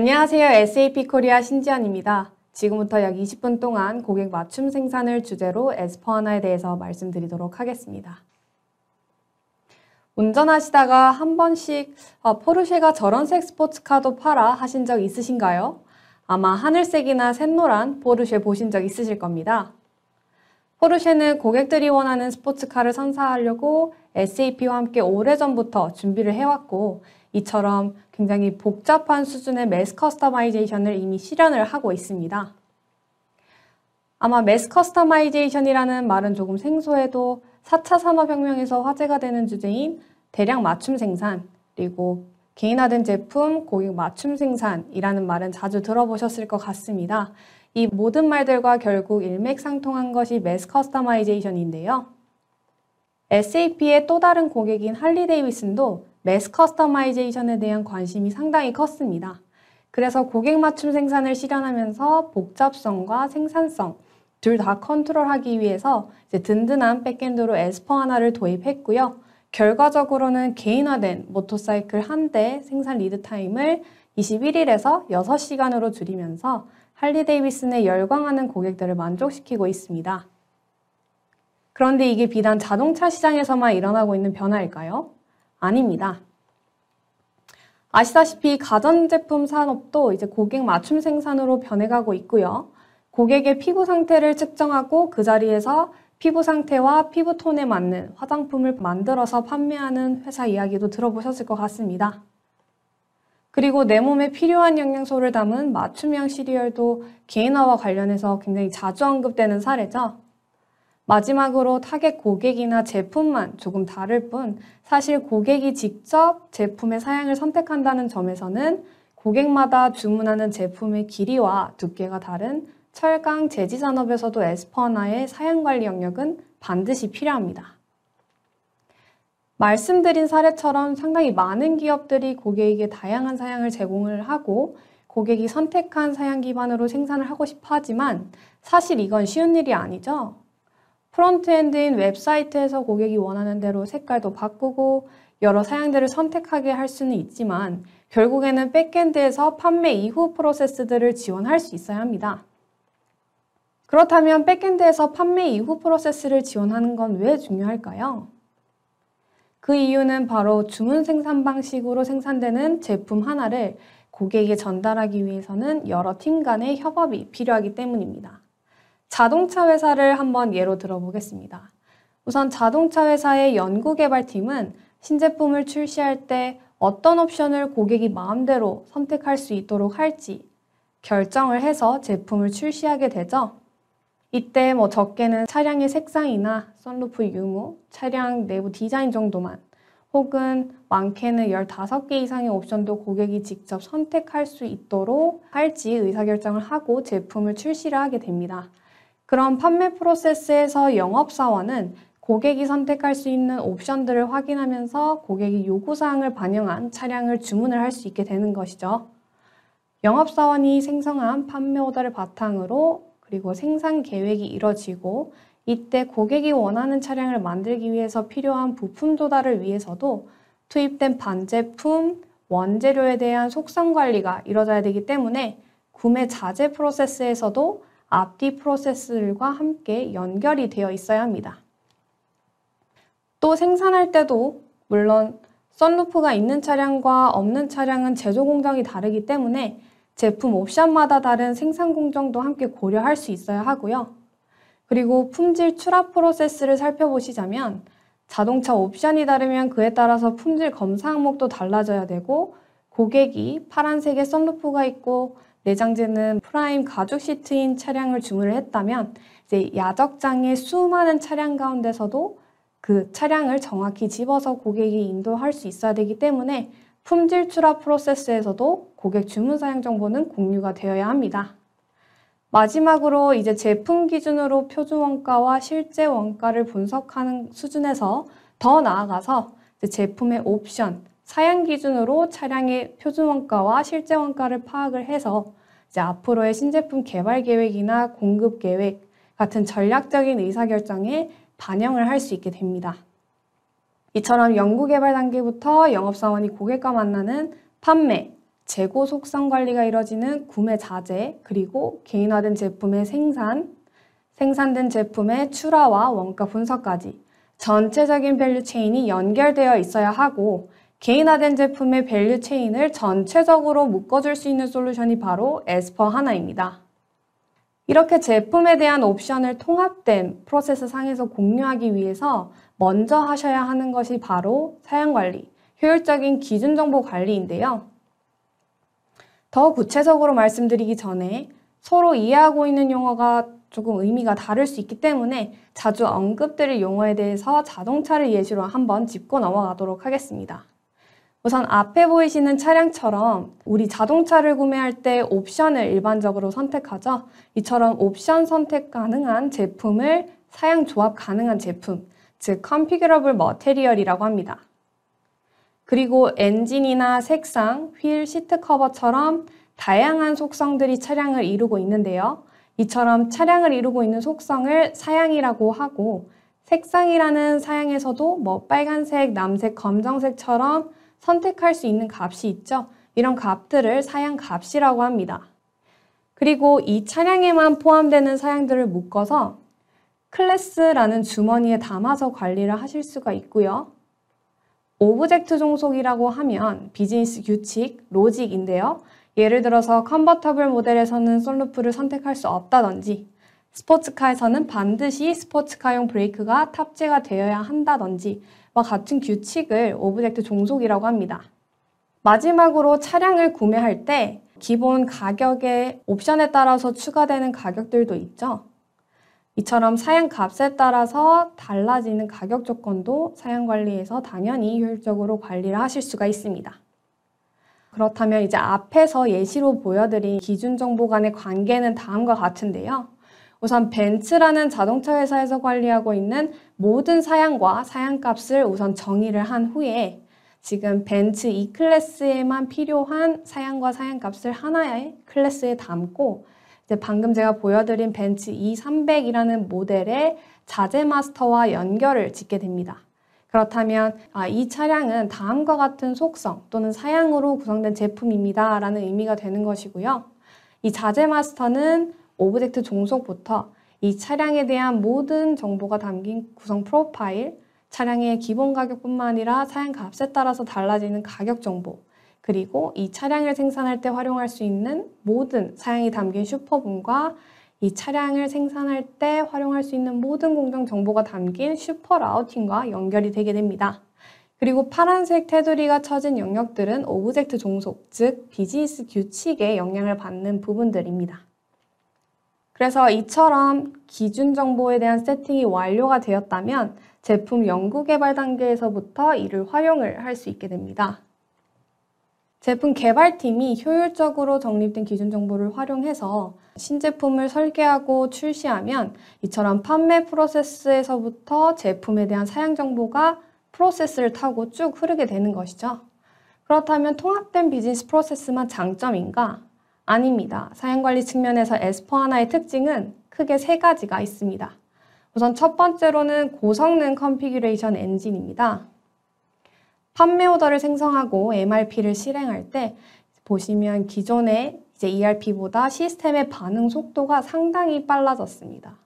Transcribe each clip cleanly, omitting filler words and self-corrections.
안녕하세요. SAP 코리아 신지연입니다. 지금부터 약 20분 동안 고객 맞춤 생산을 주제로 S/4HANA에 대해서 말씀드리도록 하겠습니다. 운전하시다가 한 번씩 포르쉐가 저런색 스포츠카도 팔아 하신 적 있으신가요? 아마 하늘색이나 샛노란 포르쉐 보신 적 있으실 겁니다. 포르쉐는 고객들이 원하는 스포츠카를 선사하려고 SAP와 함께 오래전부터 준비를 해왔고, 이처럼 굉장히 복잡한 수준의 매스 커스터마이제이션을 이미 실현을 하고 있습니다. 아마 매스 커스터마이제이션이라는 말은 조금 생소해도 4차 산업혁명에서 화제가 되는 주제인 대량 맞춤 생산, 그리고 개인화된 제품, 고객 맞춤 생산이라는 말은 자주 들어보셨을 것 같습니다. 이 모든 말들과 결국 일맥상통한 것이 매스 커스터마이제이션인데요. SAP의 또 다른 고객인 할리데이비슨도 매스 커스터마이제이션에 대한 관심이 상당히 컸습니다. 그래서 고객 맞춤 생산을 실현하면서 복잡성과 생산성 둘 다 컨트롤하기 위해서 든든한 백엔드로 S/4HANA를 도입했고요. 결과적으로는 개인화된 모터사이클 한 대 생산 리드 타임을 21일에서 6시간으로 줄이면서 할리데이비슨에 열광하는 고객들을 만족시키고 있습니다. 그런데 이게 비단 자동차 시장에서만 일어나고 있는 변화일까요? 아닙니다. 아시다시피 가전제품 산업도 이제 고객 맞춤 생산으로 변해가고 있고요. 고객의 피부 상태를 측정하고 그 자리에서 피부 상태와 피부톤에 맞는 화장품을 만들어서 판매하는 회사 이야기도 들어보셨을 것 같습니다. 그리고 내 몸에 필요한 영양소를 담은 맞춤형 시리얼도 개인화와 관련해서 굉장히 자주 언급되는 사례죠. 마지막으로 타겟 고객이나 제품만 조금 다를 뿐 사실 고객이 직접 제품의 사양을 선택한다는 점에서는 고객마다 주문하는 제품의 길이와 두께가 다른 철강 제지 산업에서도 S/4HANA의 사양관리 영역은 반드시 필요합니다. 말씀드린 사례처럼 상당히 많은 기업들이 고객에게 다양한 사양을 제공을 하고 고객이 선택한 사양 기반으로 생산을 하고 싶어 하지만 사실 이건 쉬운 일이 아니죠. 프론트엔드인 웹사이트에서 고객이 원하는 대로 색깔도 바꾸고 여러 사양들을 선택하게 할 수는 있지만 결국에는 백엔드에서 판매 이후 프로세스들을 지원할 수 있어야 합니다. 그렇다면 백엔드에서 판매 이후 프로세스를 지원하는 건 왜 중요할까요? 그 이유는 바로 주문 생산 방식으로 생산되는 제품 하나를 고객에게 전달하기 위해서는 여러 팀 간의 협업이 필요하기 때문입니다. 자동차 회사를 한번 예로 들어보겠습니다. 우선 자동차 회사의 연구개발팀은 신제품을 출시할 때 어떤 옵션을 고객이 마음대로 선택할 수 있도록 할지 결정을 해서 제품을 출시하게 되죠. 이때 적게는 차량의 색상이나 선루프 유무, 차량 내부 디자인 정도만 혹은 많게는 15개 이상의 옵션도 고객이 직접 선택할 수 있도록 할지 의사결정을 하고 제품을 출시를 하게 됩니다. 그럼 판매 프로세스에서 영업사원은 고객이 선택할 수 있는 옵션들을 확인하면서 고객의 요구사항을 반영한 차량을 주문을 할 수 있게 되는 것이죠. 영업사원이 생성한 판매 오더를 바탕으로 그리고 생산 계획이 이뤄지고 이때 고객이 원하는 차량을 만들기 위해서 필요한 부품 조달을 위해서도 투입된 반제품, 원재료에 대한 속성 관리가 이루어져야 되기 때문에 구매 자재 프로세스에서도 앞뒤 프로세스들과 함께 연결이 되어 있어야 합니다. 또 생산할 때도 물론 선루프가 있는 차량과 없는 차량은 제조 공정이 다르기 때문에 제품 옵션마다 다른 생산 공정도 함께 고려할 수 있어야 하고요. 그리고 품질 출하 프로세스를 살펴보시자면 자동차 옵션이 다르면 그에 따라서 품질 검사 항목도 달라져야 되고 고객이 파란색의 선루프가 있고 내장재는 프라임 가죽 시트인 차량을 주문을 했다면 이제 야적장의 수많은 차량 가운데서도 그 차량을 정확히 집어서 고객이 인도할 수 있어야 되기 때문에 품질 출하 프로세스에서도 고객 주문 사양 정보는 공유가 되어야 합니다. 마지막으로 이제 제품 기준으로 표준 원가와 실제 원가를 분석하는 수준에서 더 나아가서 제품의 옵션, 사양 기준으로 차량의 표준 원가와 실제 원가를 파악을 해서 이제 앞으로의 신제품 개발 계획이나 공급 계획 같은 전략적인 의사결정에 반영을 할 수 있게 됩니다. 이처럼 연구개발 단계부터 영업사원이 고객과 만나는 판매, 재고 속성 관리가 이뤄지는 구매 자재, 그리고 개인화된 제품의 생산된 제품의 출하와 원가 분석까지 전체적인 밸류 체인이 연결되어 있어야 하고, 개인화된 제품의 밸류 체인을 전체적으로 묶어줄 수 있는 솔루션이 바로 S/4HANA입니다. 이렇게 제품에 대한 옵션을 통합된 프로세스 상에서 공유하기 위해서 먼저 하셔야 하는 것이 바로 사양관리, 효율적인 기준정보 관리인데요. 더 구체적으로 말씀드리기 전에 서로 이해하고 있는 용어가 조금 의미가 다를 수 있기 때문에 자주 언급드릴 용어에 대해서 자동차를 예시로 한번 짚고 넘어가도록 하겠습니다. 우선 앞에 보이시는 차량처럼 우리 자동차를 구매할 때 옵션을 일반적으로 선택하죠. 이처럼 옵션 선택 가능한 제품을 사양 조합 가능한 제품, 즉 Configurable Material이라고 합니다. 그리고 엔진이나 색상, 휠, 시트 커버처럼 다양한 속성들이 차량을 이루고 있는데요. 이처럼 차량을 이루고 있는 속성을 사양이라고 하고, 색상이라는 사양에서도 빨간색, 남색, 검정색처럼 선택할 수 있는 값이 있죠. 이런 값들을 사양 값이라고 합니다. 그리고 이 차량에만 포함되는 사양들을 묶어서 클래스라는 주머니에 담아서 관리를 하실 수가 있고요. 오브젝트 종속이라고 하면 비즈니스 규칙, 로직인데요. 예를 들어서 컨버터블 모델에서는 썬루프를 선택할 수 없다든지, 스포츠카에서는 반드시 스포츠카용 브레이크가 탑재가 되어야 한다든지 와 같은 규칙을 오브젝트 종속이라고 합니다. 마지막으로 차량을 구매할 때 기본 가격의 옵션에 따라서 추가되는 가격들도 있죠. 이처럼 사양 값에 따라서 달라지는 가격 조건도 사양 관리에서 당연히 효율적으로 관리를 하실 수가 있습니다. 그렇다면 이제 앞에서 예시로 보여드린 기준 정보 간의 관계는 다음과 같은데요. 우선 벤츠라는 자동차 회사에서 관리하고 있는 모든 사양과 사양값을 우선 정의를 한 후에 지금 벤츠 E클래스에만 필요한 사양과 사양값을 하나의 클래스에 담고, 이제 방금 제가 보여드린 벤츠 E300이라는 모델의 자재 마스터와 연결을 짓게 됩니다. 그렇다면 이 차량은 다음과 같은 속성 또는 사양으로 구성된 제품입니다 라는 의미가 되는 것이고요. 이 자재 마스터는 오브젝트 종속부터 이 차량에 대한 모든 정보가 담긴 구성 프로파일, 차량의 기본 가격뿐만 아니라 사양 값에 따라서 달라지는 가격 정보, 그리고 이 차량을 생산할 때 활용할 수 있는 모든 사양이 담긴 슈퍼분과 이 차량을 생산할 때 활용할 수 있는 모든 공정 정보가 담긴 슈퍼 라우팅과 연결이 되게 됩니다. 그리고 파란색 테두리가 쳐진 영역들은 오브젝트 종속, 즉 비즈니스 규칙에 영향을 받는 부분들입니다. 그래서 이처럼 기준 정보에 대한 세팅이 완료가 되었다면 제품 연구 개발 단계에서부터 이를 활용을 할 수 있게 됩니다. 제품 개발팀이 효율적으로 정립된 기준 정보를 활용해서 신제품을 설계하고 출시하면 이처럼 판매 프로세스에서부터 제품에 대한 사양 정보가 프로세스를 타고 쭉 흐르게 되는 것이죠. 그렇다면 통합된 비즈니스 프로세스만 장점인가? 아닙니다. 사양관리 측면에서 S/4HANA의 특징은 크게 세 가지가 있습니다. 우선 첫 번째로는 고성능 컨피규레이션 엔진입니다. 판매 오더를 생성하고 MRP를 실행할 때 보시면 기존의 ERP보다 시스템의 반응 속도가 상당히 빨라졌습니다.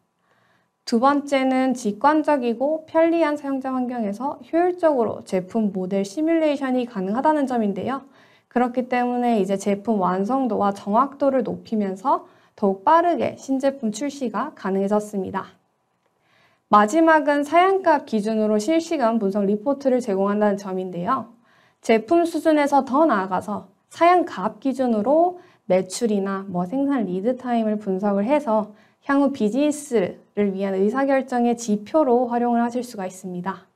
두 번째는 직관적이고 편리한 사용자 환경에서 효율적으로 제품 모델 시뮬레이션이 가능하다는 점인데요. 그렇기 때문에 이제 제품 완성도와 정확도를 높이면서 더욱 빠르게 신제품 출시가 가능해졌습니다. 마지막은 사양값 기준으로 실시간 분석 리포트를 제공한다는 점인데요. 제품 수준에서 더 나아가서 사양값 기준으로 매출이나 생산 리드 타임을 분석을 해서 향후 비즈니스를 위한 의사결정의 지표로 활용을 하실 수가 있습니다.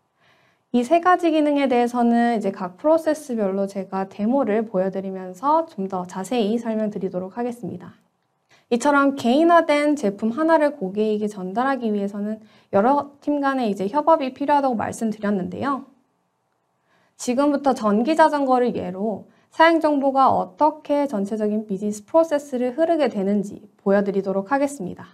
이 세 가지 기능에 대해서는 이제 각 프로세스별로 제가 데모를 보여드리면서 좀 더 자세히 설명드리도록 하겠습니다. 이처럼 개인화된 제품 하나를 고객에게 전달하기 위해서는 여러 팀 간의 이제 협업이 필요하다고 말씀드렸는데요. 지금부터 전기자전거를 예로 사양 정보가 어떻게 전체적인 비즈니스 프로세스를 흐르게 되는지 보여드리도록 하겠습니다.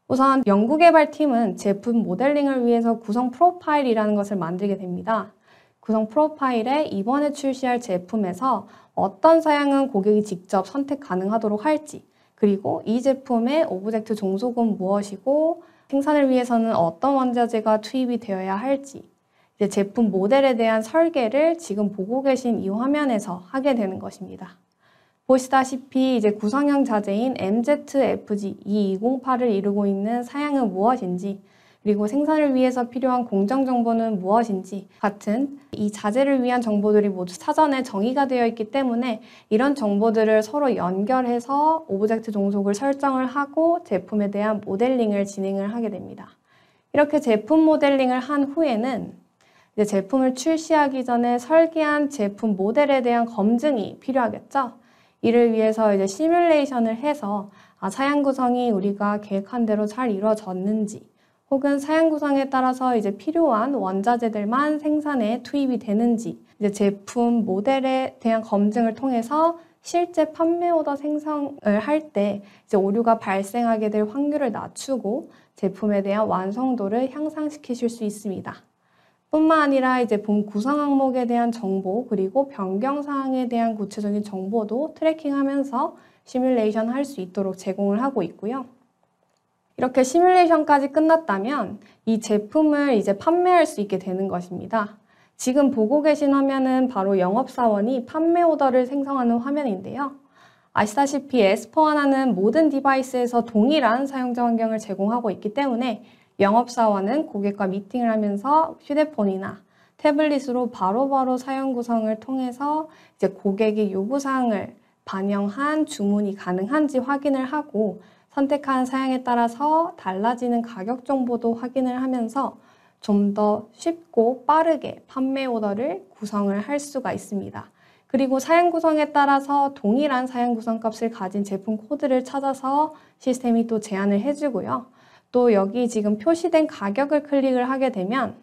우선 연구개발팀은 제품 모델링을 위해서 구성 프로파일이라는 것을 만들게 됩니다. 구성 프로파일에 이번에 출시할 제품에서 어떤 사양은 고객이 직접 선택 가능하도록 할지, 그리고 이 제품의 오브젝트 종속은 무엇이고 생산을 위해서는 어떤 원자재가 투입이 되어야 할지, 이제 제품 모델에 대한 설계를 지금 보고 계신 이 화면에서 하게 되는 것입니다. 보시다시피 이제 구성형 자재인 MZFG-2208을 이루고 있는 사양은 무엇인지, 그리고 생산을 위해서 필요한 공정 정보는 무엇인지 같은 이 자재를 위한 정보들이 모두 사전에 정의가 되어 있기 때문에 이런 정보들을 서로 연결해서 오브젝트 종속을 설정을 하고 제품에 대한 모델링을 진행을 하게 됩니다. 이렇게 제품 모델링을 한 후에는 이제 제품을 출시하기 전에 설계한 제품 모델에 대한 검증이 필요하겠죠. 이를 위해서 이제 시뮬레이션을 해서 사양 구성이 우리가 계획한 대로 잘 이루어졌는지, 혹은 사양 구성에 따라서 이제 필요한 원자재들만 생산에 투입이 되는지, 이제 제품 모델에 대한 검증을 통해서 실제 판매 오더 생성을 할 때 이제 오류가 발생하게 될 확률을 낮추고 제품에 대한 완성도를 향상시키실 수 있습니다. 뿐만 아니라 이제 본 구성 항목에 대한 정보, 그리고 변경 사항에 대한 구체적인 정보도 트래킹하면서 시뮬레이션 할 수 있도록 제공을 하고 있고요. 이렇게 시뮬레이션까지 끝났다면 이 제품을 이제 판매할 수 있게 되는 것입니다. 지금 보고 계신 화면은 바로 영업사원이 판매 오더를 생성하는 화면인데요. 아시다시피 S4HANA는 모든 디바이스에서 동일한 사용자 환경을 제공하고 있기 때문에 영업사원은 고객과 미팅을 하면서 휴대폰이나 태블릿으로 바로바로 사용 구성을 통해서 이제 고객의 요구사항을 반영한 주문이 가능한지 확인을 하고 선택한 사양에 따라서 달라지는 가격 정보도 확인을 하면서 좀 더 쉽고 빠르게 판매 오더를 구성을 할 수가 있습니다. 그리고 사양 구성에 따라서 동일한 사양 구성 값을 가진 제품 코드를 찾아서 시스템이 또 제안을 해주고요. 또 여기 지금 표시된 가격을 클릭을 하게 되면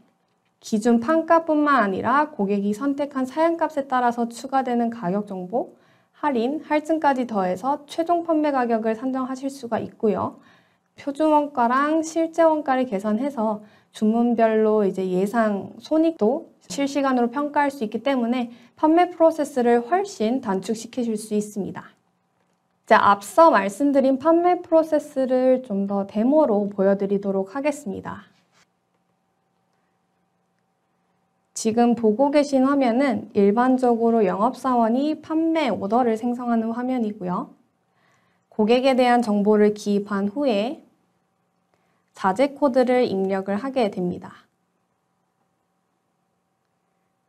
기준 판가뿐만 아니라 고객이 선택한 사양값에 따라서 추가되는 가격 정보, 할인, 할증까지 더해서 최종 판매 가격을 산정하실 수가 있고요. 표준 원가랑 실제 원가를 계산해서 주문별로 이제 예상 손익도 실시간으로 평가할 수 있기 때문에 판매 프로세스를 훨씬 단축시키실 수 있습니다. 자, 앞서 말씀드린 판매 프로세스를 좀 더 데모로 보여드리도록 하겠습니다. 지금 보고 계신 화면은 일반적으로 영업사원이 판매 오더를 생성하는 화면이고요. 고객에 대한 정보를 기입한 후에 자재 코드를 입력을 하게 됩니다.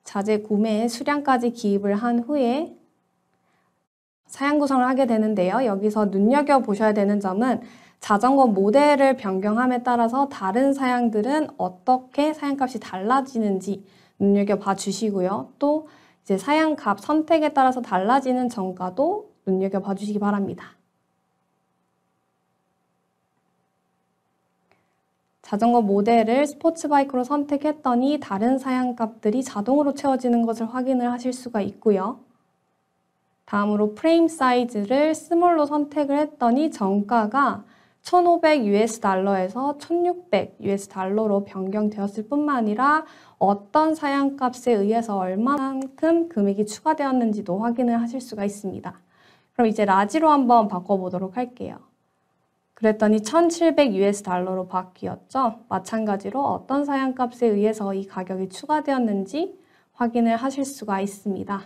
자재 구매 수량까지 기입을 한 후에 사양 구성을 하게 되는데요. 여기서 눈여겨보셔야 되는 점은 자전거 모델을 변경함에 따라서 다른 사양들은 어떻게 사양값이 달라지는지 눈여겨봐 주시고요. 또 이제 사양값 선택에 따라서 달라지는 정가도 눈여겨봐 주시기 바랍니다. 자전거 모델을 스포츠 바이크로 선택했더니 다른 사양값들이 자동으로 채워지는 것을 확인을 하실 수가 있고요. 다음으로 프레임 사이즈를 스몰로 선택을 했더니 정가가 1,500US달러에서 1,600US달러로 변경되었을 뿐만 아니라 어떤 사양값에 의해서 얼마만큼 금액이 추가되었는지도 확인을 하실 수가 있습니다. 그럼 이제 라지로 한번 바꿔보도록 할게요. 그랬더니 1,700US달러로 바뀌었죠. 마찬가지로 어떤 사양값에 의해서 이 가격이 추가되었는지 확인을 하실 수가 있습니다.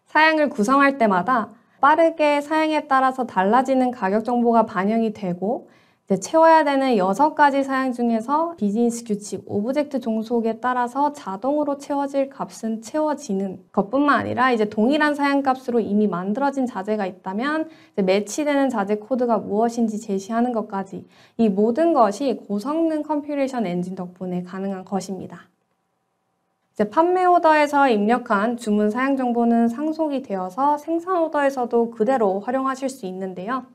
사양을 구성할 때마다 빠르게 사양에 따라서 달라지는 가격 정보가 반영이 되고 이제 채워야 되는 6가지 사양 중에서 비즈니스 규칙, 오브젝트 종속에 따라서 자동으로 채워질 값은 채워지는 것뿐만 아니라 이제 동일한 사양 값으로 이미 만들어진 자재가 있다면 이제 매치되는 자재 코드가 무엇인지 제시하는 것까지 이 모든 것이 고성능 컴퓨레이션 엔진 덕분에 가능한 것입니다. 이제 판매 오더에서 입력한 주문 사양 정보는 상속이 되어서 생산 오더에서도 그대로 활용하실 수 있는데요.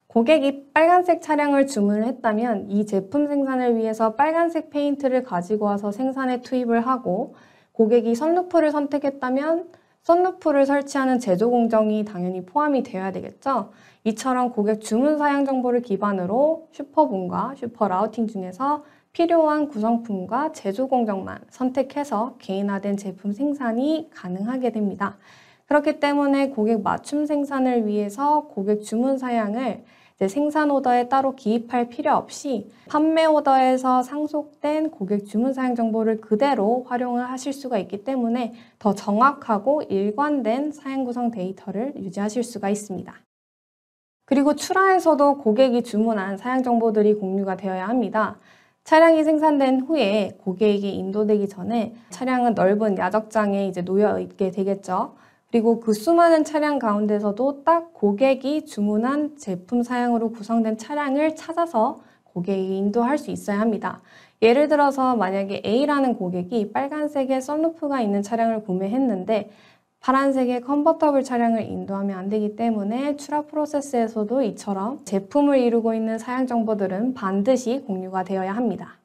고객이 빨간색 차량을 주문을 했다면 이 제품 생산을 위해서 빨간색 페인트를 가지고 와서 생산에 투입을 하고, 고객이 선루프를 선택했다면 선루프를 설치하는 제조 공정이 당연히 포함이 되어야 되겠죠. 이처럼 고객 주문 사양 정보를 기반으로 슈퍼본과 슈퍼 라우팅 중에서 필요한 구성품과 제조 공정만 선택해서 개인화된 제품 생산이 가능하게 됩니다. 그렇기 때문에 고객 맞춤 생산을 위해서 고객 주문 사양을 생산 오더에 따로 기입할 필요 없이 판매 오더에서 상속된 고객 주문 사양 정보를 그대로 활용을 하실 수가 있기 때문에 더 정확하고 일관된 사양 구성 데이터를 유지하실 수가 있습니다. 그리고 출하에서도 고객이 주문한 사양 정보들이 공유가 되어야 합니다. 차량이 생산된 후에 고객에게 인도되기 전에 차량은 넓은 야적장에 놓여 있게 되겠죠. 그리고 그 수많은 차량 가운데서도 딱 고객이 주문한 제품 사양으로 구성된 차량을 찾아서 고객이 인도할 수 있어야 합니다. 예를 들어서 만약에 A라는 고객이 빨간색의 썬루프가 있는 차량을 구매했는데 파란색의 컨버터블 차량을 인도하면 안 되기 때문에 출하 프로세스에서도 이처럼 제품을 이루고 있는 사양 정보들은 반드시 공유가 되어야 합니다.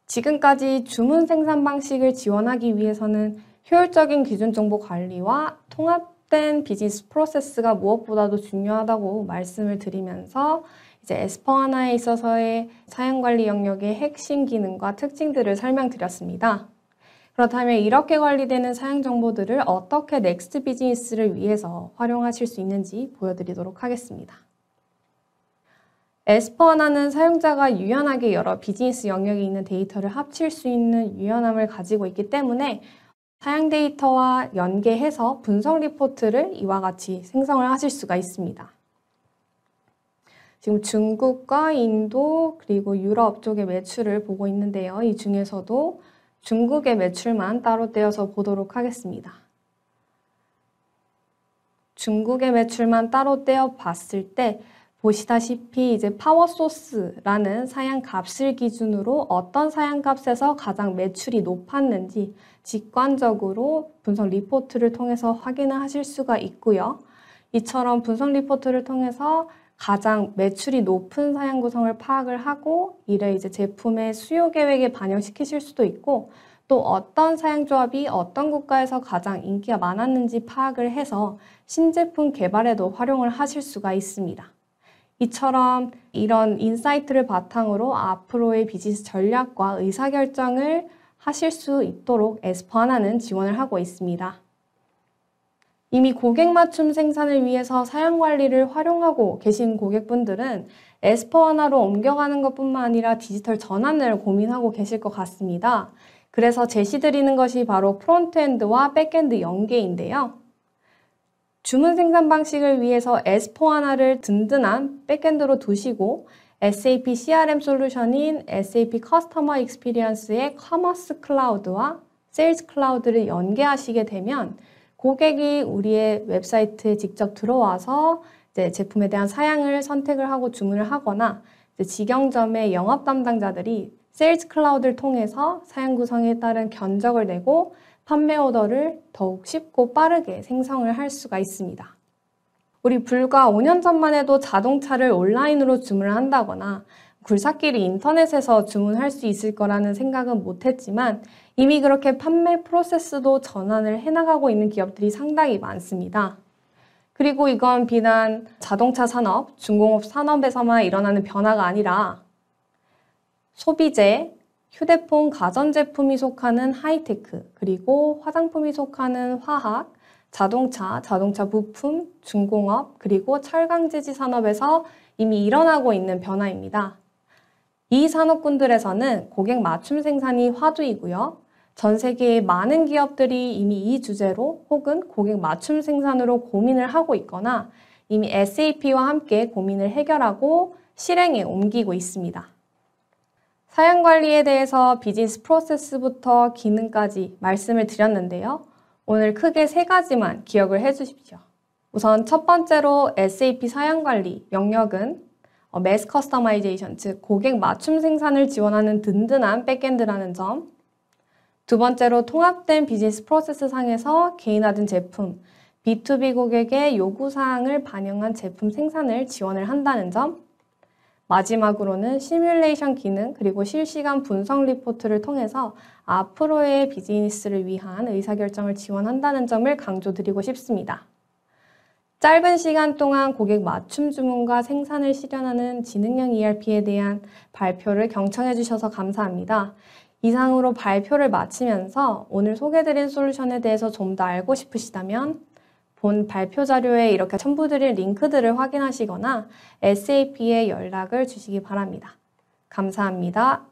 지금까지 주문 생산 방식을 지원하기 위해서는 효율적인 기준 정보 관리와 통합된 비즈니스 프로세스가 무엇보다도 중요하다고 말씀을 드리면서 에스포하나에 있어서의 사양 관리 영역의 핵심 기능과 특징들을 설명드렸습니다. 그렇다면 이렇게 관리되는 사양 정보들을 어떻게 넥스트 비즈니스를 위해서 활용하실 수 있는지 보여드리도록 하겠습니다. 에스포하나는 사용자가 유연하게 여러 비즈니스 영역에 있는 데이터를 합칠 수 있는 유연함을 가지고 있기 때문에 사양 데이터와 연계해서 분석 리포트를 이와 같이 생성을 하실 수가 있습니다. 지금 중국과 인도 그리고 유럽 쪽의 매출을 보고 있는데요. 이 중에서도 중국의 매출만 따로 떼어서 보도록 하겠습니다. 중국의 매출만 따로 떼어 봤을 때 보시다시피 파워소스라는 사양 값을 기준으로 어떤 사양 값에서 가장 매출이 높았는지 직관적으로 분석 리포트를 통해서 확인을 하실 수가 있고요. 이처럼 분석 리포트를 통해서 가장 매출이 높은 사양 구성을 파악을 하고 이를 제품의 수요 계획에 반영시키실 수도 있고 또 어떤 사양 조합이 어떤 국가에서 가장 인기가 많았는지 파악을 해서 신제품 개발에도 활용을 하실 수가 있습니다. 이처럼 이런 인사이트를 바탕으로 앞으로의 비즈니스 전략과 의사결정을 하실 수 있도록 에스포하나는 지원을 하고 있습니다. 이미 고객 맞춤 생산을 위해서 사양 관리를 활용하고 계신 고객분들은 에스포하나로 옮겨가는 것뿐만 아니라 디지털 전환을 고민하고 계실 것 같습니다. 그래서 제시드리는 것이 바로 프론트엔드와 백엔드 연계인데요. 주문 생산 방식을 위해서 에스포하나를 든든한 백엔드로 두시고 SAP CRM 솔루션인 SAP 커스터머 익스피리언스의 커머스 클라우드와 세일즈 클라우드를 연계하시게 되면 고객이 우리의 웹사이트에 직접 들어와서 제품에 대한 사양을 선택을 하고 주문을 하거나 직영점의 영업 담당자들이 세일즈 클라우드를 통해서 사양 구성에 따른 견적을 내고 판매 오더를 더욱 쉽고 빠르게 생성을 할 수가 있습니다. 우리 불과 5년 전만 해도 자동차를 온라인으로 주문을 한다거나 굴삭기를 인터넷에서 주문할 수 있을 거라는 생각은 못했지만 이미 그렇게 판매 프로세스도 전환을 해나가고 있는 기업들이 상당히 많습니다. 그리고 이건 비단 자동차 산업, 중공업 산업에서만 일어나는 변화가 아니라 소비재, 휴대폰, 가전제품이 속하는 하이테크, 그리고 화장품이 속하는 화학, 자동차 부품, 중공업, 그리고 철강제지 산업에서 이미 일어나고 있는 변화입니다. 이 산업군들에서는 고객 맞춤 생산이 화두이고요. 전 세계의 많은 기업들이 이미 이 주제로 혹은 고객 맞춤 생산으로 고민을 하고 있거나 이미 SAP와 함께 고민을 해결하고 실행에 옮기고 있습니다. 사양 관리에 대해서 비즈니스 프로세스부터 기능까지 말씀을 드렸는데요. 오늘 크게 3가지만 기억을 해주십시오. 우선 첫 번째로 SAP 사양 관리 영역은 매스 커스터마이제이션, 즉 고객 맞춤 생산을 지원하는 든든한 백엔드라는 점. 두 번째로 통합된 비즈니스 프로세스 상에서 개인화된 제품, B2B 고객의 요구사항을 반영한 제품 생산을 지원을 한다는 점. 마지막으로는 시뮬레이션 기능 그리고 실시간 분석 리포트를 통해서 앞으로의 비즈니스를 위한 의사결정을 지원한다는 점을 강조드리고 싶습니다. 짧은 시간 동안 고객 맞춤 주문과 생산을 실현하는 지능형 ERP에 대한 발표를 경청해 주셔서 감사합니다. 이상으로 발표를 마치면서 오늘 소개드린 솔루션에 대해서 좀 더 알고 싶으시다면 본 발표 자료에 이렇게 첨부드린 링크들을 확인하시거나 SAP에 연락을 주시기 바랍니다. 감사합니다.